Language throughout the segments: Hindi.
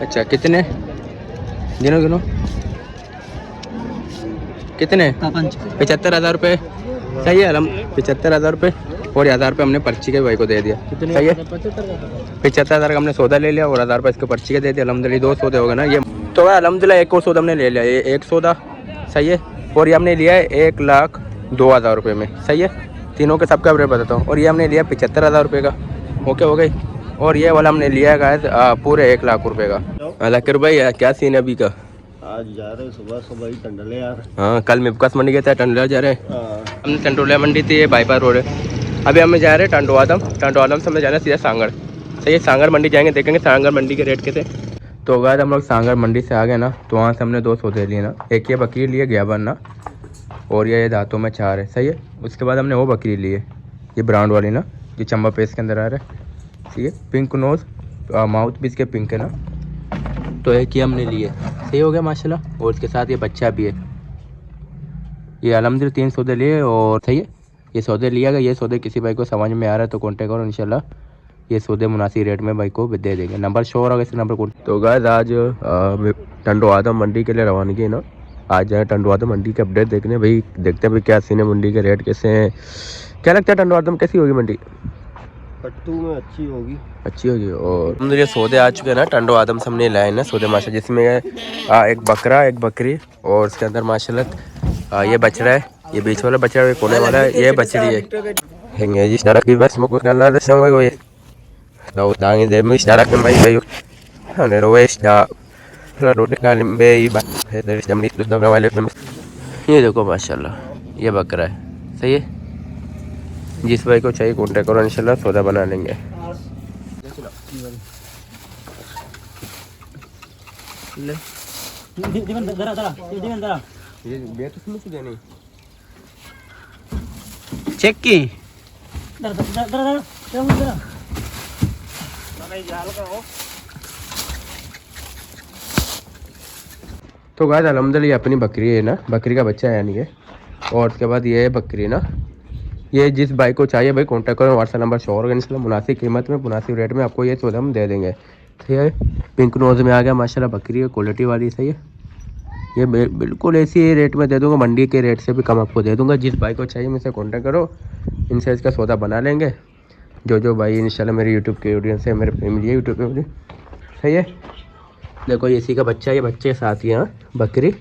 अच्छा कितने गिनो गिनो कितने 75,000 रुपये सही है। 75,000 रुपये और 1,000 रुपये हमने पर्ची के भाई को दे दिया। सही है 75,000 का हमने सौदा ले लिया और 1,000 रुपये इसके पर्ची के दे दिया। अलहमदिल्ला 2 सौदे हो गए ना ये। तो भाई अलहमदिल्ला एक और सौदा हमने ले लिया, ये एक सौदा सही है। और ये हमने लिया है 1,02,000 रुपये में। सही है, तीनों के सबका रेट बताता हूँ। और ये हमने लिया 75,000 रुपये का। ओके हो गई। और ये वाला हमने लिया है पूरे 1,00,000 रुपये का। लकीर भाई क्या सीन है अभी का? आज जा रहे सुबह सुबह ही टंडले यार। हाँ कल मिपकास मंडी गए थे, टंडोला जा रहे हैं। हमने टंडोला मंडी थी, ये बाईपास रोड है। अभी हमें जा रहे हैं टंडोआदम से हमें जाना है सीधा सांगड़। सही है, सांगड़ मंडी जाएंगे, देखेंगे सांगड़ मंडी के रेट कैसे। तो गाइस हम लोग सांगड़ मंडी से आ गए ना, तो वहाँ से हमने 2 सौदे लिए ना। एक ये बकरी लिए ग्याबन ना, और ये दांतों में 4 है। सही है, उसके बाद हमने वो बकरी ली है, ये ब्रांड वाली ना, ये चंबा पेस्ट के अंदर आ रहा है। ठीक है, पिंक नोज, माउथ भी इसके पिंक है ना। तो एक ही हमने लिए, सही हो गया माशाल्लाह। और उसके साथ ये बच्चा भी है। ये अलहमदिल्ला 3 सौदे लिए और सही है, ये सौदे लिया गया। ये सौदे किसी भाई को समझ में आ रहा है तो कॉन्टेक्ट करो, इंशाल्लाह ये सौदे मुनासिब रेट में भाई को दे देंगे। नंबर शो होगा इस नंबर को। तो गाइस आज टंडोआदम मंडी के लिए रवानगी है ना। आज जाए टंडोआदम मंडी के अपडेट देखने भाई, देखते हैं भाई क्या सीन है, मंडी के रेट कैसे हैं। क्या लगता है टंडोआदम कैसी होगी मंडी? पट्टू में अच्छी होगी, अच्छी होगी। और हम ये सौदे आ चुके हैं ना टंडोआदम से हमने लाए ना सौदे माशा, जिसमें एक बकरा एक बकरी और उसके अंदर माशाल्लाह ये बछड़ा है, ये बीच वाला बछड़ा है, कोने वाला है ये बछड़ी है। हेंगे जी सड़क की बस मुझे करना है संग को ये तो दांगे दे में सड़क में भाई भाई ने रोएश दा रोड का लिंबे ये बात है दर जमनी तो दबने वाले में। ये देखो माशाल्लाह ये बकरा है। सही है, जिस भाई को चाहिए कॉन्टेक्ट करो, इंशाल्लाह सौदा बना लेंगे। चेक की तो गाइस अल्हम्दुलिल्लाह अपनी बकरी है ना, बकरी का बच्चा है यानी है। और उसके बाद ये बकरी ना, ये जिस भाई को चाहिए भाई कॉन्टैक्ट करो, व्हाट्सएप नंबर शो होगा इंशाल्लाह। मुनासिब कीमत में मुनासिब रेट में आपको ये सौदा हम दे देंगे। ठीक है, पिंक नोज में आ गया माशाल्लाह, बकरी है क्वालिटी वाली। सही है, ये बिल्कुल ऐसी रेट में दे दूंगा, मंडी के रेट से भी कम आपको दे दूंगा। जिस भाई को चाहिए मुझसे कॉन्टैक्ट करो, इनसे इसका सौदा बना लेंगे। जो भाई इंशाल्लाह मेरे यूट्यूब के ऑडियंस है, मेरे फैमिली है यूट्यूब पे। सही है, देखो ये इसी का बच्चा, ये बच्चे के साथ ही है बकरी,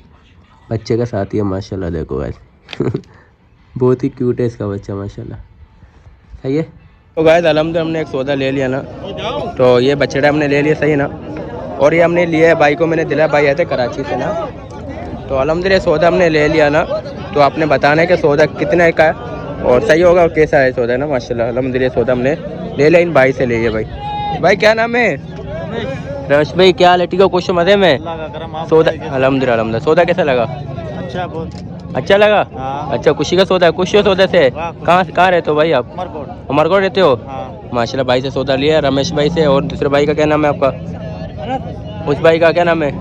बच्चे का साथ ही है माशाल्लाह। देखो गाइस बहुत ही क्यूट है इसका बच्चा माशाल्लाह। सही है, तो गाइस अल्हम्दुलिल्लाह हमने एक सौदा ले लिया ना, तो ये बछड़ा हमने ले लिया। सही है ना, और ये हमने लिया है भाई को, मैंने दिलाया, भाई आए थे कराची से ना। तो अल्हम्दुलिल्लाह सौदा हमने ले लिया ना, तो आपने बताना है कि सौदा कितने का है और सही होगा और कैसा है सौदा ना। माशाल्लाह अल्हम्दुलिल्लाह सौदा हमने ले लिया, इन भाई से ले लिया। भाई क्या नाम है? रमेश भाई क्या हाल है? ठीक है, कुछ मजे में सौदा? अल्हम्दुलिल्लाह सौदा कैसा लगा? अच्छा, बहुत अच्छा लगा। हाँ। अच्छा, खुशी का सौदा है, खुशी हो सौदे से। कहाँ रहते हो भाई आप? उमरकोट रहते हो? हाँ। माशाल्लाह भाई से सौदा लिया रमेश भाई से। और दूसरे भाई का क्या नाम है आपका? उस भाई का क्या नाम है?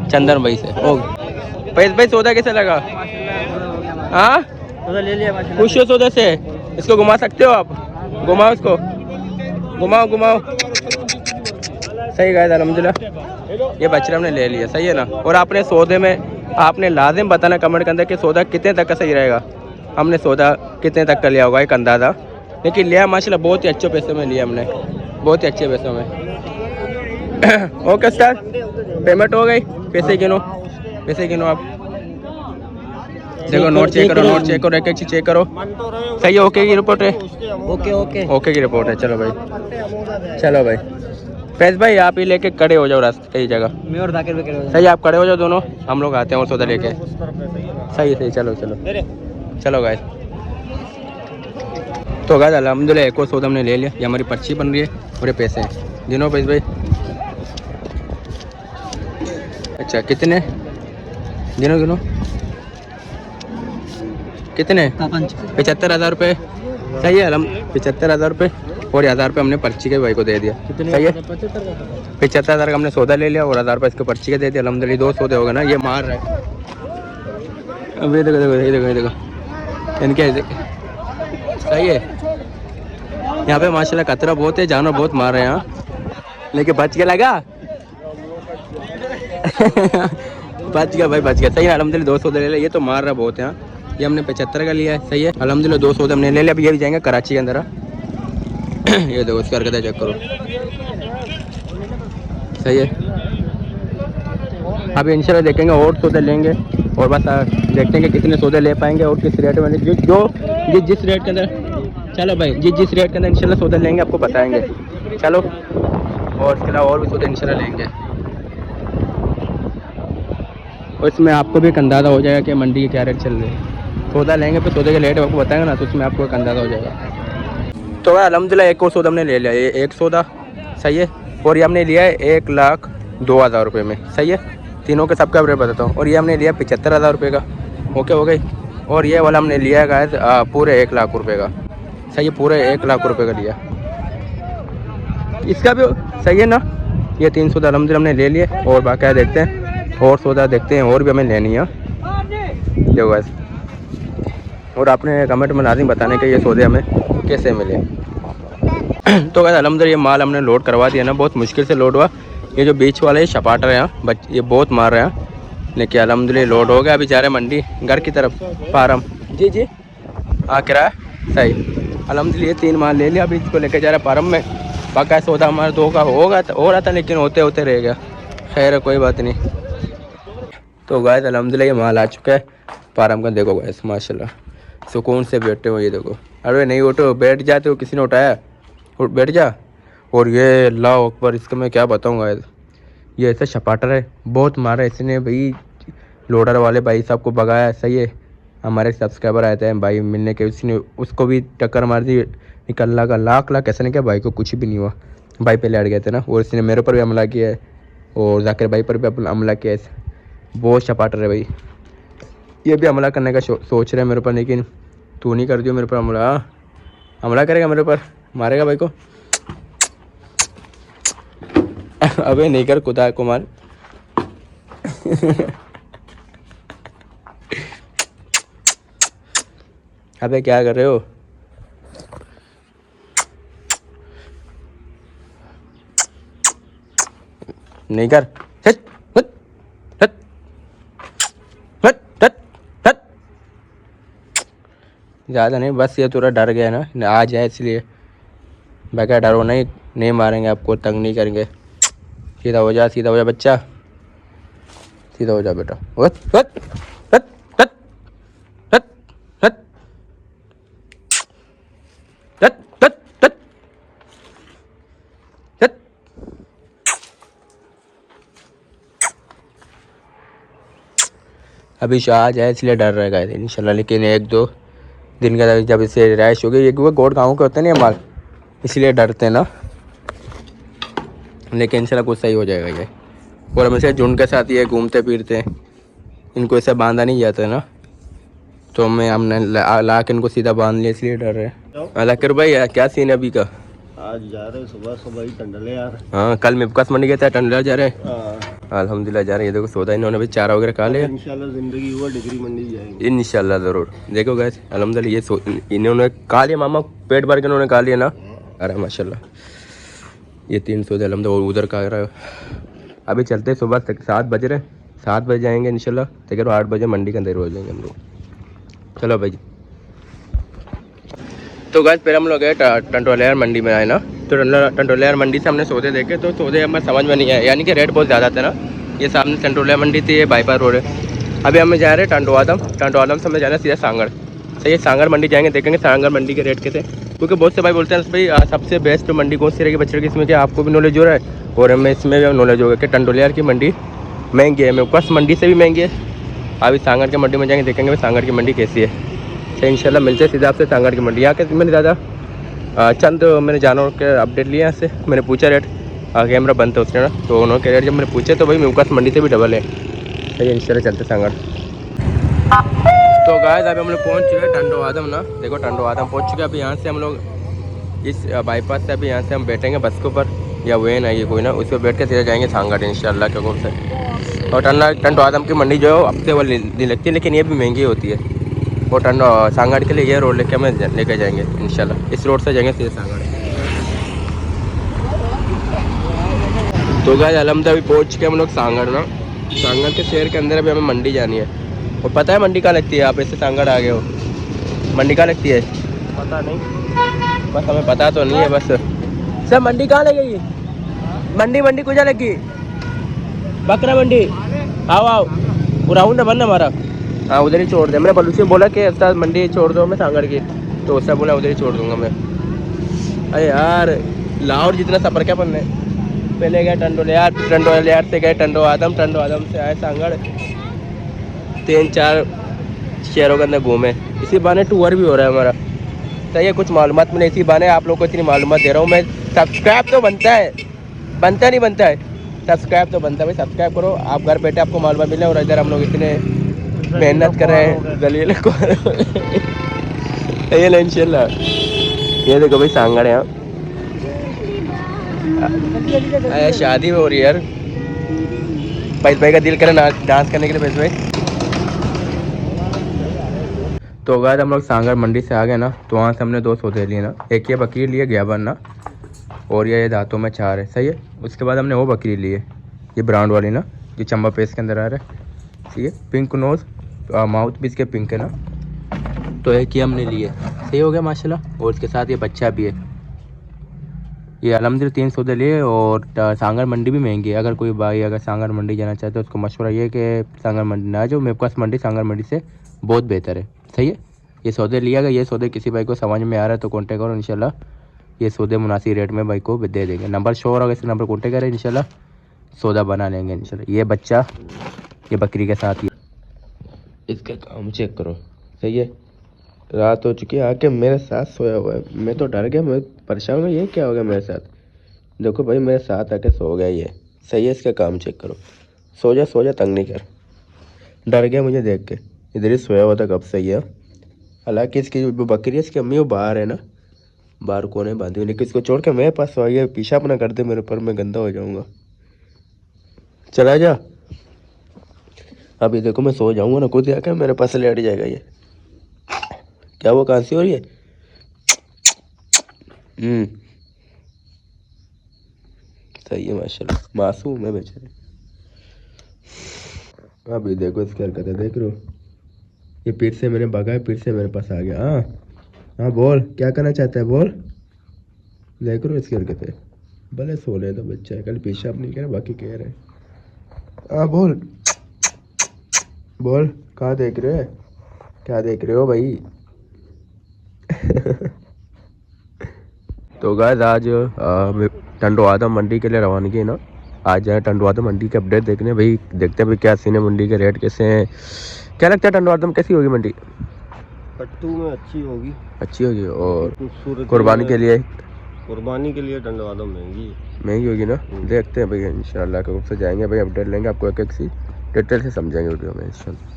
चंदन भाई से। ओके भाई सौदा कैसा लगा? हाँ ले लिया, खुश हो सौदे से? इसको घुमा सकते हो आप? घुमाओ इसको, घुमाओ। सही गाइस अल्हम्दुलिल्लाह ये बछड़ा हमने ले लिया। सही है ना, और आपने सौदे में आपने लाजिम बताना कमेंट के अंदर कि सौदा कितने तक का सही रहेगा। हमने सौदा कितने तक का लिया होगा एक अंदाज़ा, लेकिन लिया माशाल्लाह बहुत ही अच्छे पैसे में लिया हमने, बहुत ही अच्छे पैसों में। ओके सर, पेमेंट हो गई, पैसे गिनो आप। देखो नोट चेक करो, एक चीज चेक करो। सही है, ओके की रिपोर्ट है? ओके की रिपोर्ट है। चलो भाई फैज भाई आप ही लेके खड़े हो जाओ रास्ते की जगह। मैं और जाकिर भी खड़े हो जाओ। सही, आप खड़े हो जाओ दोनों, हम लोग आते हैं और सौदा लेके। सही चलो गाइस। तो गाइस अल्हम्दुलिल्लाह एक और सौदा हमने ले लिया। ये हमारी पर्ची बन रही है और ये पैसे हैं। गिनो फैज भाई। अच्छा कितने गिनो कितने? 75,000 रुपये। सही है, 75,000 रुपये और 1,000 रुपये हमने पर्ची के भाई को दे दिया। सही है, 75,000 का हमने सौदा ले लिया और 1,000 रुपये इसको पर्ची के दे दिया। अल्हम्दुलिल्लाह 2 सौदे हो गए ना। ये मार रहा है, अब ये देखो इनके। सही है, यहाँ पे माशाल्लाह खतरा बहुत है, जानवर बहुत मार रहे हैं यहाँ, लेकिन बच के लगा। बच गया भाई, बच गया। सही है अल्हम्दुलिल्लाह, 200 ले लिया। ये तो मार रहा बहुत है। हाँ, ये हमने 75 का लिया है। सही है अल्हम्दुलिल्लाह, 200 हमने ले लिया। अब ये भी जाएंगे कराची के अंदर। ये देखो उसकी हरकतें चेक करो। सही है। अभी इंशाल्लाह देखेंगे और सौदे लेंगे और बस देखते हैं कि कितने सौदे ले पाएंगे और किस रेट में जिस रेट के अंदर। चलो भाई, जिस रेट के अंदर इंशाल्लाह सौदे लेंगे आपको बताएंगे। चलो, और इसके अलावा और भी सौदे इंशाल्लाह लेंगे और इसमें आपको भी एक अंदाज़ा हो जाएगा कि मंडी के क्या रेट चल रहे हैं। सौदा लेंगे तो सौदे के रेट आपको बताएंगे ना, तो उसमें आपको एक अंदाज़ा हो जाएगा। तो भाई अल्हम्दुलिल्लाह एक और सौदा हमने ले लिया, ये एक सौदा। सही है। और ये हमने लिया है 1,02,000 रुपये में। सही है। तीनों के सबका रेट बताता हूँ। और ये हमने लिया 75,000 रुपये का। ओके हो गई। और ये वाला हमने लिया है गाइस पूरे 1,00,000 रुपये का। सही है, पूरे 1,00,000 रुपये का लिया। इसका भी सही है ना। ये 3 सौदा अल्हम्दुलिल्लाह हमने ले लिए और बाकी देखते हैं और सौदा देखते हैं और भी हमें लेनी है। देखो गाइस, और आपने कमेंट में लाज़िम बताने के ये सौदे हमें कैसे मिले। तो गाइस अल्हम्दुलिल्लाह ये माल हमने लोड करवा दिया ना, बहुत मुश्किल से लोड हुआ। ये जो बीच वाले शपाटर हैं ये बहुत मार रहे हैं, लेकिन अल्हम्दुलिल्लाह लोड हो गया। अभी जा रहे हैं मंडी घर की तरफ, फार्म। जी जी हाँ, किराया सही। अल्हम्दुलिल्लाह ये 3 माल ले लिया। अभी इसको लेकर जा रहे हैं फार्म में। बाकी सौदा हमारा 2 का हो रहा था लेकिन होते होते रह गया। खैर है, कोई बात नहीं। तो गाइस अल्हम्दुलिल्लाह ये माल आ चुका है फार्म का। देखो गाइस माशाल्लाह सुकून से बैठे हो। ये देखो, अरे नहीं उठो, बैठ जाते हो, किसी ने उठाया, उठ बैठ जा। और ये अल्लाह अकबर, इसका मैं क्या बताऊँगा। ये ऐसा शपाटर है, बहुत मारा इसने भाई। लोडर वाले भाई साहब को भगाया। सही है। हमारे सब्सक्राइबर आए थे भाई मिलने के, उसने उसको भी टक्कर मार दी। निकल का लाख ऐसा नहीं किया, भाई को कुछ भी नहीं हुआ। भाई पहले अड़ गए थे ना। और इसने मेरे पर भी हमला किया है और जाकिर भाई पर भी हमला किया है। बहुत शपाटर है भाई। ये भी हमला करने का सोच रहे हैं मेरे पर, लेकिन तू नहीं कर दियो मेरे पर हमला करेगा मेरे पर, मारेगा भाई को। अबे नहीं कर, खुदा को मार। अबे क्या कर रहे हो। नहीं कर। हट हट हट हट हट हट। ज़्यादा नहीं, बस ये थोड़ा डर गया ना, आ जाए इसलिए। बाकी डरो नहीं मारेंगे आपको, तंग नहीं करेंगे। सीधा हो जा बच्चा, सीधा हो जा बेटा। हट हट हट हट हट हट हट हट हट हट। अभी शाह जाए इसलिए डर रहेगा इंशाल्लाह, लेकिन 1-2 दिन का जब इसे रैश हो गई। ये गोड गाँव के होते हैं ना माल, इसलिए डरते हैं ना, लेकिन इंशाल्लाह कुछ सही हो जाएगा ये। और हमेशा झुंड के साथ ये घूमते फिरते हैं, इनको ऐसे बांधा नहीं जाता है ना, तो हमने ला के इनको सीधा बांध लिया, इसलिए डर रहे। लकर भाई क्या सीन है अभी का। आज जा रहे सुबह ही टंडले यार। हाँ, कल मिपकास मंडी गए थे, टंडला जा रहे हैं। अल्हम्दुलिल्लाह जा रहे हैं। ये देखो सौदा इन्होंने भी चारा वगैरह खा लिया। इंशाल्लाह जिंदगी हुआ डिग्री मंडी जाएंगे इंशाल्लाह ज़रूर। देखो गाइस अल्हम्दुलिल्लाह ये इन्होंने खा लिया, मामा पेट भर के इन्होंने खा लिया ना। अरे माशाल्लाह ये 3 सौदे अल्हम्दुलिल्लाह उधर खा रहा है। अभी चलते हैं, सुबह 7 बज रहे, 7 बजे जाएंगे इंशाल्लाह। देखो 8 बजे मंडी के अंदर हो जाएंगे हम लोग। चलो भाई। तो गाइस फिर हम लोग गए टंटोलियार मंडी में आए ना, तो टंटोलियार मंडी से हमने सौदे देखे, तो सौदे हमें समझ में नहीं आए, यानी कि रेट बहुत ज़्यादा था ना। ये सामने टंटोलियार मंडी थी, ये बाईपास रोड है। अभी हमें जा रहे हैं टंटोआदम से हमें जाना है सीधा सांगड़। सही है, सांगड़ मंडी जाएंगे, देखेंगे सांगड़ मंडी के रेट कैसे। क्योंकि बहुत से भाई बोलते हैं भाई सबसे बेस्ट मंडी कौन सी रहेगी बच्चे की, इसमें क्या आपको भी नॉलेज हो रहा है और हमें इसमें भी नॉलेज होगा कि टंटोलियार की मंडी महंगी है, मेवकास मंडी से भी महंगी है। अभी सांगड़ की मंडी में जाएंगे, देखेंगे सांगड़ की मंडी कैसी है। तो इंशाल्लाह मिलते हैं सीधा आपसे सांगड़ की मंडी। यहाँ के मैंने ज़्यादा चंद मैंने जानवर के अपडेट लिए यहाँ से। मैंने पूछा रेट, कैमरा बंद था उसने ना, तो उन्होंने रेट जब मैंने पूछे तो भाई मेवकास मंडी से भी डबल है। सही है, इंशाल्लाह चलते सांगड़। तो गाइस अभी हम लोग पहुँच चुके हैं टंटोआदम ना। देखो टंटोआदम पहुँच चुके हैं। अभी यहाँ से हम लोग इस बाईपास से अभी यहाँ से हम बैठेंगे बस के ऊपर, या वेन है ये कोई ना, उस पर बैठ के सीधे जाएंगे सांगड़ इंशाल्लाह के हुक्म से। और टंटोआदम की मंडी जो है हफ्ते वाली दिन लगती है, लेकिन ये भी महंगी होती है। और सांगड़ के लिए ये रोड लेके हमें लेके जाएंगे इंशाल्लाह। इस रोड से जाएंगे सीधे सांगड़। तो गाइस अलहमद अभी पहुँच के हम लोग सांगड़ ना, सांगड़ के शहर के अंदर अभी हमें मंडी जानी है। और पता है मंडी कहाँ लगती है? आप इससे सांगड़ आ गए हो, मंडी कहाँ लगती है? पता नहीं, बस हमें पता तो नहीं है बस। सर मंडी कहाँ लगेगी? मंडी कुछ लगी बकरा मंडी। आओ आओ, वो राउंड है बनना हमारा। हाँ उधर ही छोड़ दे। मैंने बलू से बोला कि उस्ताद मंडी छोड़ दो मैं सांगड़ की, तो उससे बोला उधर ही छोड़ दूंगा मैं। अरे यार लाहौर जितना सफ़र क्या बनना है। पहले गए टंडोल यार, फिर टंडोल यार से गए टंडो आदम से आए सांगड़। 3-4 शहरों के अंदर घूमे, इसी बहाने टूर भी हो रहा है हमारा। सही है, कुछ मालूमात मिले इसी बहाने। आप लोग को इतनी मालूमात दे रहा हूँ मैं। सब्सक्राइब तो बनता है, बनता नहीं बनता है? सब्सक्राइब तो बनता है भाई, सब्सक्राइब करो। आप घर बैठे आपको मालूमात मिले, और इधर हम लोग इतने मेहनत कर रहे हैं दलील को। ये ना इंशाल्लाह। ये देखो भाई सांगड़ है। यहाँ शादी हो रही है यार। पैस भाई का दिल करे डांस करने के लिए। पैस भाई तो गाइस हम लोग सांगड़ मंडी से आ गए ना, तो वहाँ से हमने 2 सौदे लिए ना। एक ये बकरी लिए गया बनना, और ये दांतों में 4 है। सही है। उसके बाद हमने वो बकरी ली है, ये ब्राउन वाली ना, जो चंबा पेस्ट के अंदर आ रहा है। ठीक है, पिंक नोज, माउथ भी इसके पिंक है ना। तो एक ही हमने लिए, सही हो गया माशाल्लाह। और इसके साथ ये बच्चा भी है। ये अलहमदिल्ला 3 सौदे लिए। और सांगड़ मंडी भी महंगी है। अगर कोई भाई अगर सांगड़ मंडी जाना चाहते है तो उसको मशवरा ये है कि सांगड़ मंडी ना जाओ, मेरे पास मंडी सांगड़ मंडी से बहुत बेहतर है। सही है। ये सौदे लिया गया। ये सौदे किसी भाई को समझ में आ रहा है तो कॉन्टेक्ट करो, इंशाल्लाह ये सौदे मुनासिब रेट में भाई को दे देंगे। नंबर शो हो रहा है, इस नंबर कॉन्टेक्ट करें, इंशाल्लाह सौदा बना लेंगे इंशाल्लाह। ये बच्चा ये बकरी के साथ, ये इसका काम चेक करो। सही है। रात हो चुकी है, आके मेरे साथ सोया हुआ है। मैं तो डर गया, मैं परेशान हूँ, ये क्या हो गया मेरे साथ। देखो भाई मेरे साथ आके सो गया ये। सही है। इसका काम चेक करो। सो जा तंग नहीं कर। डर गया मुझे देख के, इधर ही सोया हुआ था कब से ये। हालांकि इसकी जो बकरी है इसकी अम्मी वो बाहर है ना, बाहर कोने बांधी हुई, लेकिन इसको छोड़ के मेरे पास सो गया। पेशाब ना कर दे मेरे ऊपर, मैं गंदा हो जाऊँगा। चला जा। अभी देखो मैं सो जाऊँगा ना, खुद आकर मेरे पास लेट जाएगा ये। क्या वो खांसी हो रही है? सही है माशाल्लाह, मासूम है बेचारे। अभी देखो इसकी हरकतें देख रहे हो। ये फिर से मैंने भगा, फिर से मेरे पास आ गया। हाँ हाँ बोल, क्या करना चाहता है बोल। देख रहे हो इसकी हरकतें। भले सोने तो बच्चा है, कल पेशाब नहीं करे, बाकी कह रहे हैं। हाँ बोल बोल, कहाँ देख रहे हो? क्या देख रहे हो भाई? तो गाइस आज टंडो आदम मंडी के लिए रवानगी है ना। आज जाए टंडो आदम मंडी के अपडेट देखने भाई। देखते हैं भाई क्या सीन है, मंडी के रेट कैसे हैं। क्या लगता है टंडो आदम कैसी होगी मंडी? कट्टू में अच्छी होगी, अच्छी होगी। और खूबसूरत कुर्बानी के लिए? कुर्बानी के लिए टंडो आदम महंगी है। महंगी होगी ना। देखते हैं भाई इंशाल्लाह कब से जाएंगे भाई, अपडेट लेंगे, आपको एक एक सी डिटेल से समझेंगे वीडियो में इंशाल्लाह।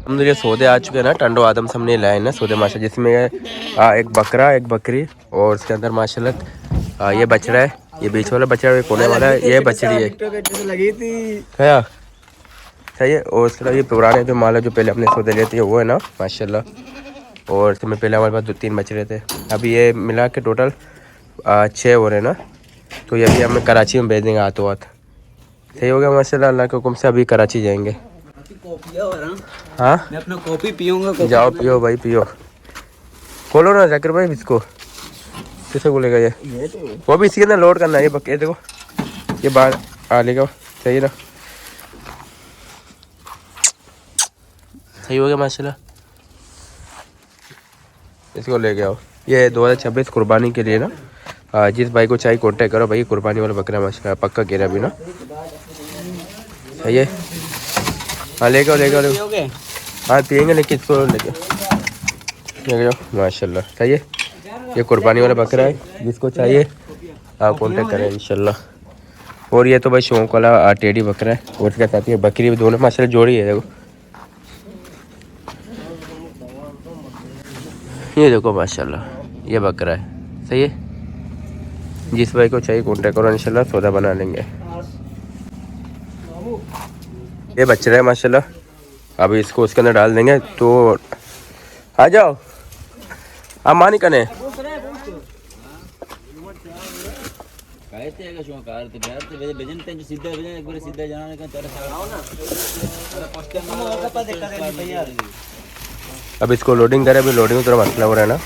हम ये सौदे आ चुके हैं ना टंडो आदम से हमने लाए ना सौदे माशा, जिसमें एक बकरा एक बकरी, और उसके अंदर माशाल्लाह ये बछड़ा है, ये बीच वाला बछड़ा, ये कोने वाला है, ये बछड़ी है। क्या सही है। और उसके अलावा ये पुराने जो माल है जो पहले अपने सौदे लिए थे वो है ना माशाल्लाह। और इसमें पहले हमारे पास 2-3 बछड़े थे। अभी ये मिला के टोटल 6 हो रहे ना। तो ये अभी हमें कराची में भेज देंगे हाथों हाथ। सही हो गया माशाल्लाह, अल्लाह के हुक्म से अभी कराची जाएंगे। हाँ मैं अपना कॉफी पीऊंगा। जाओ पियो भाई पियो। खोलो ना जाकिर भाई इसको, किसे बोलेगा ये? वो भी इसके अंदर लोड करना है। ये बके देखो ये बाहर आ लेगा। सही ना, सही हो गया माशाल्लाह। इसको लेके आओ। ये 2026 कुर्बानी के लिए ना, जिस भाई को चाहिए कॉन्टेक्ट करो भाई। कुर्बानी वाला बकरा माशाल्लाह पक्का कह रहा अभी ना। सही है। हाँ लेके आओ। हाँ पियेंगे, लेकिन इसको लेके जाओ माशाल्लाह। सही है। ये कुर्बानी वाला बकरा है, जिसको चाहिए आप कॉन्टेक्ट करें इंशाल्लाह। और ये तो भाई शौक वाला टेडी बकरा है, और उसके साथ ये बकरी भी दोनों माशाल्लाह जोड़ी है। देखो ये देखो माशाल्लाह ये बकरा है। सही है। जिस भाई को चाहिए कॉन्टेक्ट करो, इंशाल्लाह सौदा बना लेंगे। ये बच्चा है माशाल्लाह। अभी इसको उसके अंदर डाल देंगे। तो आ जाओ आप मानी कने ऐसे है शो कार तो घर तो भजन ते सीधा भजन एक बार सीधा जाना का तेरा आओ ना अरे पस्ते में और का दिक्कत नहीं भैया अब इसको लोडिंग करें, अभी लोडिंग थोड़ा मसला हो रहा है ना,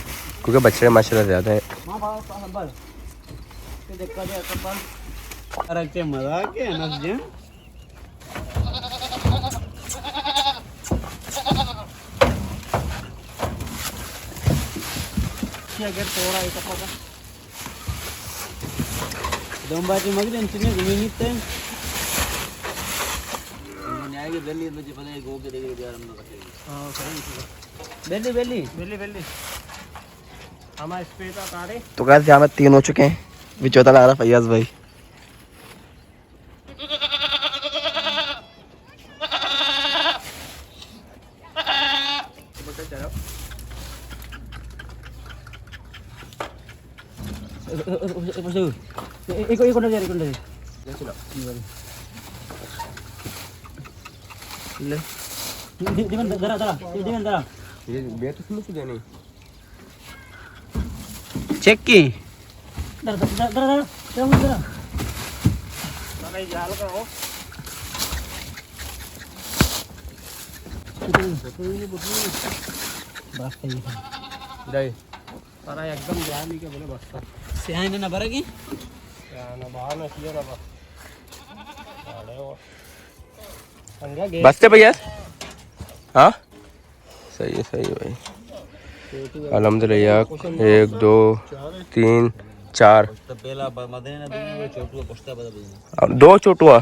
क्योंकि बच्चे माशाल्लाह ज़्यादा है। हां बाबा संभाल के दिक्कत है संभाल अरे के मजाक है ना जी क्या अगर थोड़ा एक पका दोंबाची मगरी इंचने घूमी निकते न्याय के बेली मुझे पता है गो के देख यार हम ना हां बेली बेली बेली बेली हमारा स्प्रे का कारे तो गाइस यहाँ में 3 हो चुके हैं, भी चौथा ला रहा फैयाज भाई। एक कोना ले दिवन दरा ये बेट उसमें से देनी चेक की दरा जाल का हो बस दे सारा एकदम जान नहीं के बोले बस से है ना बरा की ना बाहर ना किया ना बस अरे वो अंगा गे बसते भैया। हाँ सही है भाई। अल्हम्दुलिल्लाह 1 2 3 4 तो पहला मदे ना दो छोटू पोस्टा बता दे 2 छोटुआ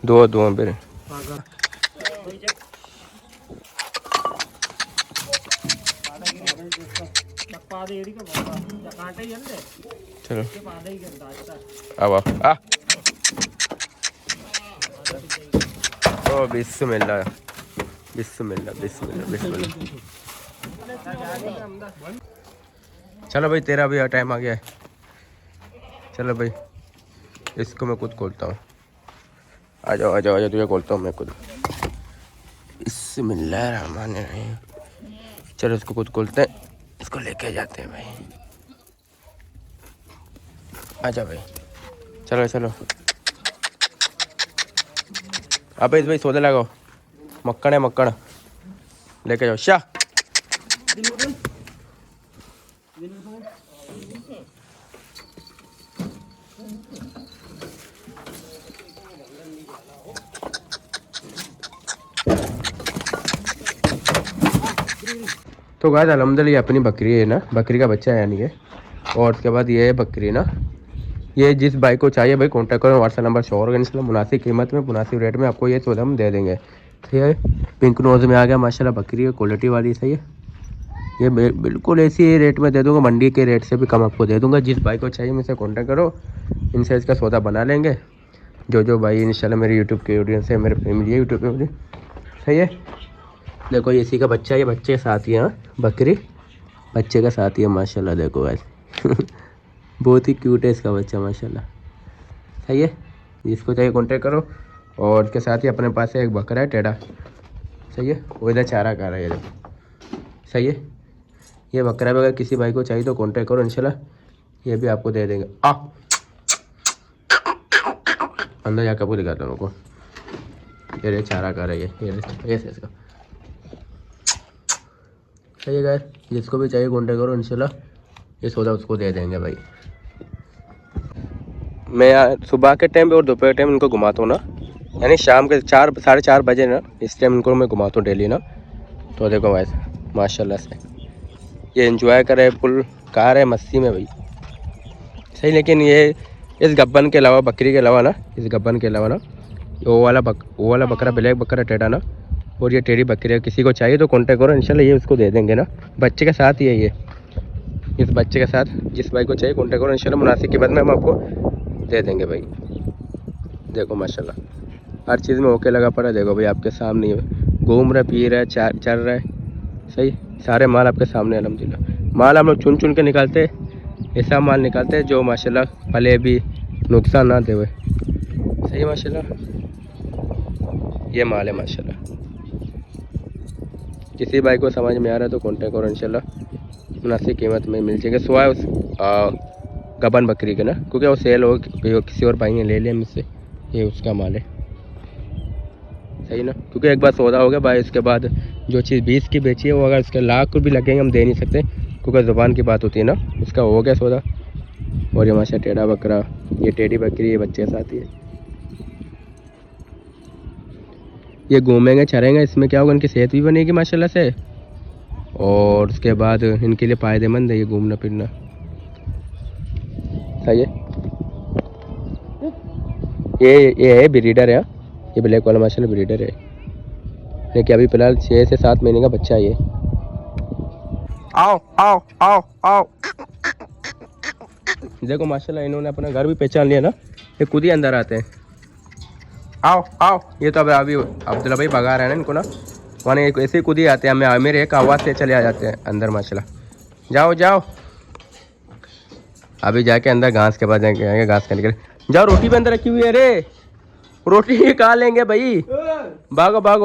2 मेरे चलो अब आ ओ बिस्मिल्लाह चलो भाई तेरा भी टाइम आ गया है। चलो भाई इसको मैं खुद खोलता हूँ। आ जाओ तुझे खोलता हूँ मैं खुद। बिस्मिल्लाहिर्रहमानिर्रहीम। चलो इसको खुद खोलते हैं, इसको लेके जाते हैं भाई। आजा भाई चलो अब इस भाई सौदे लगाओ। मक्खन लेके जाओ शाह। तो गाइस अल्हम्दुलिल्लाह अपनी बकरी है ना, बकरी का बच्चा है यानी है। और उसके बाद ये है बकरी ना, ये जिस भाई को चाहिए भाई कांटेक्ट करो। व्हाट्सएप नंबर शो होगा इंशाल्लाह। मुनासिब कीमत में मुनासिब रेट में आपको ये सौदा हम दे देंगे। ठीक है पिंक नोज में आ गया माशाल्लाह बकरी है, क्वालिटी वाली सही है। ये बिल्कुल ऐसी रेट में दे दूंगा, मंडी के रेट से भी कम आपको दे दूंगा। जिस भाई को चाहिए मुझसे कांटेक्ट करो, इनसे इसका सौदा बना लेंगे। जो भाई इंशाल्लाह मेरे यूट्यूब के ऑडियंस है, मेरे फैमिली है यूट्यूब पे सही है। देखो ये इसी का बच्चा है, ये बच्चे के साथ ही है बकरी, बच्चे का साथ ही है माशाल्लाह। देखो वैसे बहुत ही क्यूट है इसका बच्चा माशाल्लाह सही है। जिसको चाहिए कांटेक्ट करो। और इसके साथ ही अपने पास एक बकरा है टेढ़ा सही है, वो इधर चारा खा रहा है सही है। ये बकरा भी अगर किसी भाई को चाहिए तो कांटेक्ट करो इंशाल्लाह, ये भी आपको दे देंगे। अंदर जाकर आपको दिखाता हूँ उनको। ये चारा खा रहा है ये इसका सही है गाइस। जिसको भी चाहिए कांटेक्ट करो इंशाल्लाह, ये सौदा उसको दे देंगे भाई। मैं सुबह के टाइम पे और दोपहर टाइम इनको घुमाता हूँ ना, यानी शाम के 4 साढ़े 4 बजे ना, इस टाइम इनको मैं घुमाता हूँ डेली ना। तो देखो भाई माशाल्लाह से ये एंजॉय करे, फुल कार है मस्ती में भाई सही। लेकिन ये इस गब्बन के अलावा, बकरी के अलावा ना, इस गब्बन के अलावा ना वो वाला बकरा ब्लैक बकरा टेढ़ा ना, और ये टेढ़ी बकरी है। किसी को चाहिए तो कांटेक्ट करो इंशाल्लाह, ये उसको दे देंगे ना। बच्चे के साथ ही है ये, इस बच्चे के साथ जिस भाई को चाहिए कांटेक्ट करो इंशाल्लाह, मुनासिब कीमत में हम आपको दे देंगे भाई। देखो माशाल्लाह हर चीज़ में ओके लगा पड़ा है। देखो भाई आपके सामने घूम रहा है, पी रहा है, चल रहा है सही। सारे माल आपके सामने अल्हम्दुलिल्लाह। माल हम लोग चुन के निकालते, ऐसा माल निकालते हैं जो माशाल्लाह फले भी नुकसान ना दे हुए सही माशाल्लाह। ये माल है माशाल्लाह। किसी भाई को समझ में आ रहा है तो कांटेक्ट करो इंशाल्लाह, मुनासिब कीमत में मिल जाएगा। गबन बकरी के ना, क्योंकि वो सेल हो किसी और भाई ने ले लिया मुझसे, ये उसका माल है। सही ना, क्योंकि एक बार सौदा हो गया भाई, उसके बाद जो चीज़ 20 की बेची है वो अगर उसके लाख भी लगेंगे हम दे नहीं सकते, क्योंकि ज़ुबान की बात होती है ना। उसका हो गया सौदा। और ये माशा टेढ़ा बकरा, ये टेढ़ी बकरी, ये बच्चे साथ ही है। ये घूमेंगे चरेंगे, इसमें क्या होगा, इनकी सेहत भी बनेगी माशाल्लाह से, और उसके बाद इनके लिए फ़ायदेमंद है ये घूमना फिरना। सही है। ये है ब्रीडर है, ये ब्लैक वाला माशाल्लाह ब्रीडर है, लेकिन अभी फिलहाल 6 से 7 महीने का बच्चा है ये। आओ आओ आओ आओ। देखो माशाल्लाह इन्होंने अपना घर भी पहचान लिया ना, ये खुद ही अंदर आते हैं। आओ आओ। ये तो अभी अब्दुल्ला भाई भगा रहे हैं ना इनको ना, वरना ऐसे ही खुद ही आते हैं, हमें मेरे एक आवाज़ से चले आ जाते हैं अंदर माशाल्लाह। जाओ जाओ, अभी जाके अंदर घास के पास जाएंगे, घास खाने के लिए। जाओ, रोटी भी अंदर रखी हुई है। अरे रोटी कहाँ लेंगे भाई, भागो भागो।